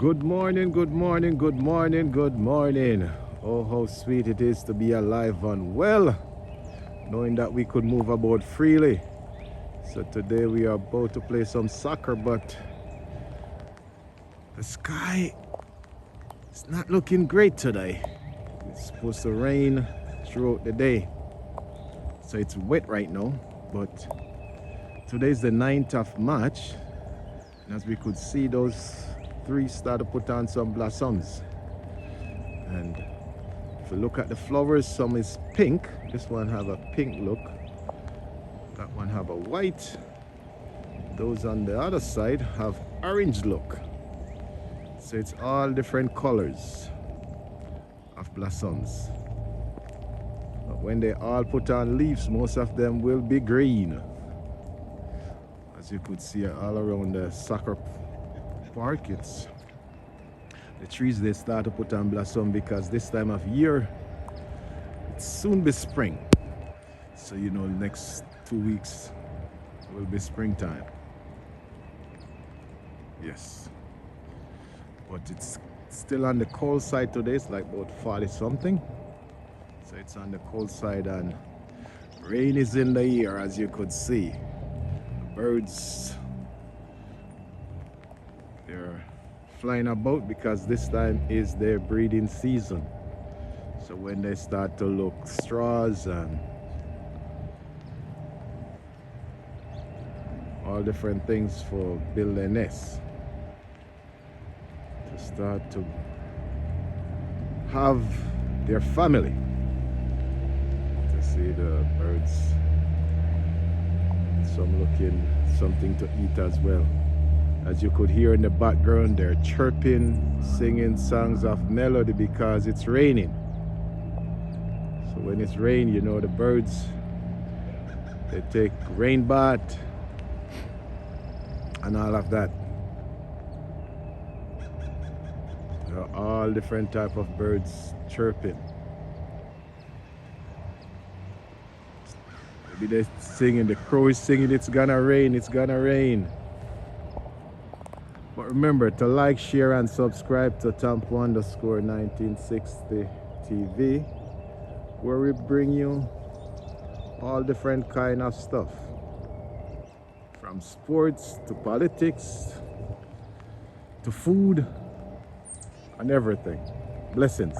Good morning, good morning, good morning, good morning. Oh, how sweet it is to be alive and well, knowing that we could move about freely. So today we are about to play some soccer, but the sky is not looking great today. It's supposed to rain throughout the day. So it's wet right now, but today's the 9th of March. And as we could see, those trees start to put on some blossoms. And if you look at the flowers, some is pink. This one have a pink look. That one have a white. Those on the other side have orange look. So it's all different colors of blossoms. But when they all put on leaves, most of them will be green. As you could see all around the soccer park, it's the trees, they start to put on blossom because this time of year it's soon be spring. So you know, next 2 weeks will be springtime. Yes, but it's still on the cold side today. It's like about 40 something, so it's on the cold side, and rain is in the air. As you could see, the birds, they're flying about because this time is their breeding season. So when they start to look straws and all different things for build their nests, to start to have their family. To see the birds, some looking something to eat as well. As you could hear in the background, they're chirping, singing songs of melody because it's raining. So when it's rain, you know, the birds, they take rain bath and all of that. There are all different type of birds chirping. Maybe they're singing, the crow is singing, it's gonna rain, it's gonna rain. But remember to like, share, and subscribe to Tampo_1960 TV, where we bring you all different kind of stuff, from sports to politics to food and everything. Blessings.